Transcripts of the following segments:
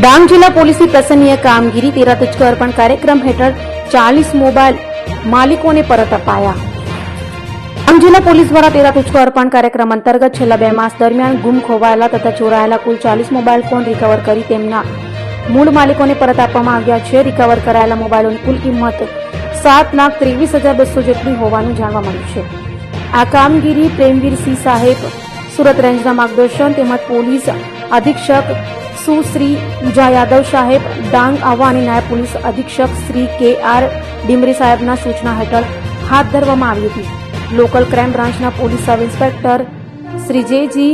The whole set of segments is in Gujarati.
ડાંગ જિલ્લા પોલીસની પ્રશંસનીય કામગીરી 13 તુચકો અર્પણ કાર્યક્રમ હેઠળ 40 મોબાઈલ માલિકોને પરત અપાયા। ડાંગ જિલ્લા પોલીસ દ્વારા 13 તુચકો અર્પણ કાર્યક્રમ અંતર્ગત છેલ્લા 2 માસ દરમિયાન ગુમ ખોવાયેલા તથા ચોરાયેલા કુલ 40 મોબાઈલ ફોન રિકવર કરી તેમના મૂળ માલિકોને પરત આપવામાં આવ્યા છે। રિકવર કરાયેલા મોબાઈલોની કુલ કિંમત 7,23,200 જેટલી હોવાનું જાણવા મળ્યું છે। આ કામગીરી પ્રેમવીરસિંહ સાહેબ સુરત રેન્જના માર્ગદર્શન તેમજ પોલીસ અધિક્ષક સુશ્રી પૂજા યાદવ સાહેબ ડાંગ આવા અને નાયબ પોલીસ અધિક્ષક શ્રી કે.આર. ડિમરી સાહેબના સૂચના હેઠળ હાથ ધરવામાં આવી હતી। લોકલ ક્રાઇમ બ્રાન્ચના પોલીસ સબ ઇન્સ્પેક્ટર શ્રી જે.જી.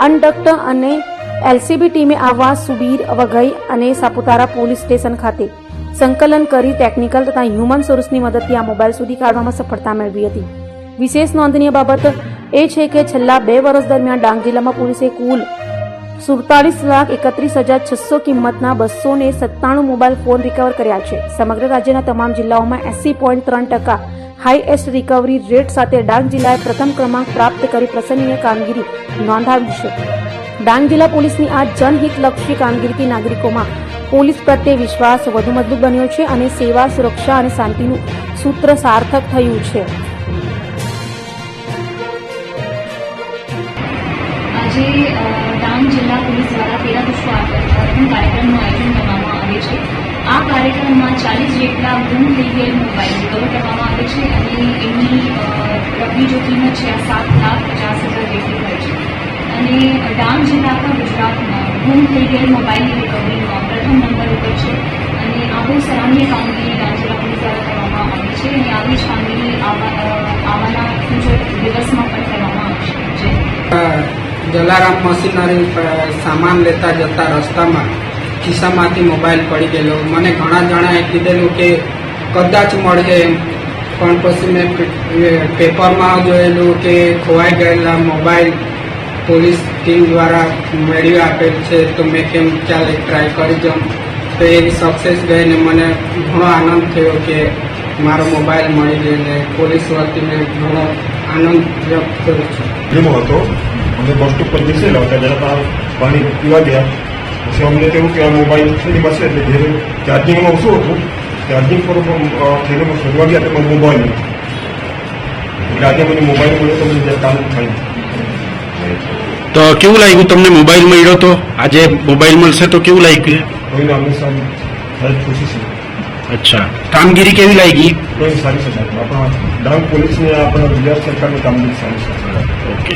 અનડક્ટ અને એલસીબી ટીમે આવા સુબીર વઘઈ અને સાપુતારા પોલીસ સ્ટેશન ખાતે સંકલન કરી ટેકનિકલ તથા હ્યુમન સોર્સની મદદથી આ મોબાઈલ સુધી કાઢવામાં સફળતા મેળવી હતી। વિશેષ નોંધનીય બાબત એ છે કે છેલ્લા 2 વર્ષ દરમિયાન ડાંગ જિલ્લામાં પોલીસે કુલ 47,31,600 કિંમતના 297 મોબાઈલ ફોન રિકવર કર્યા છે। સમગ્ર રાજ્યના તમામ જિલ્લાઓમાં 80.3% હાઈએસ્ટ રિકવરી રેટ સાથે ડાંગ જિલ્લાએ પ્રથમ ક્રમાંક પ્રાપ્ત કરી પ્રશંસનીય કામગીરી નોંધાવી છે। ડાંગ જિલ્લા પોલીસની આ જનહિતલક્ષી કામગીરીથી નાગરિકોમાં પોલીસ પ્રત્યે વિશ્વાસ વધુ મજબૂત બન્યો છે અને સેવા, સુરક્ષા અને શાંતિનું સૂત્ર સાર્થક થયું છે। આજે ડાંગ જિલ્લા પોલીસ દ્વારા 13 તુચકો અર્પણ કાર્યક્રમનું આયોજન કરવામાં આવે છે। આ કાર્યક્રમમાં 40 જેટલા ગુમ થઈ ગયેલ મોબાઈલ રિકવર કરવામાં આવે છે અને એની રકમી જો કિંમત છે 7,50,000 જેટલી હોય છે અને ડાંગ જિલ્લા આખા ગુજરાતમાં ગુમ થઈ ગયેલ મોબાઈલની રિકવરીમાં પ્રથમ નંબર ઉપર છે અને આ બહુ સરાહનીય કામગીરી ડાંગ જિલ્લા પોલીસ દ્વારા કરવામાં આવી છે અને આવી જ કામગીરી આવવાના ફ્યુચર દિવસમાં પણ કરવામાં આવશે। જલારામ મશીનરી સામાન લેતા જતા રસ્તામાં ખિસ્સામાંથી મોબાઈલ પડી ગયેલો। મને ઘણા જણાએ કીધેલું કે કદાચ મળે એમ, પણ પછી મેં પેપરમાં જોયેલું કે ખોવાઈ ગયેલા મોબાઈલ પોલીસ ટીમ દ્વારા મેળવી આપેલ છે, તો મેં કેમ ચાલે ટ્રાય કરી જાઉં, તો એ સક્સેસ ગઈ ને મને ઘણો આનંદ થયો કે મારો મોબાઈલ મળી ગયેલો। પોલીસ વતી મેં ઘણો આનંદ વ્યક્ત કરું છું। હતો અમે બસ સ્ટોપ પર બેસેલા હતા, જરા પાણી પીવા ગયા, પછી અમને તેવું કે આ મોબાઈલ થેલી બસે એટલે ઘેરે ચાર્જિંગમાં ઓછું હતું, ચાર્જિંગ પર થેલીમાં શોધવા ગયા તો મોબાઈલ નથી, એટલે આજે મને મોબાઈલ મળ્યો તો મને કામ થાય। તો કેવું લાગ્યું તમને મોબાઈલ મળ્યો? તો આજે મોબાઈલ મળશે તો કેવું લાગ્યું? કોઈને હંમેશા સારી ખુશી છે। અચ્છા, કામગીરી કેવી લાગી? કોઈ સારી છે, આપણા ડાંગ પોલીસની આપણા ગુજરાત સરકારની કામગીરી સારી છે। ઓકે।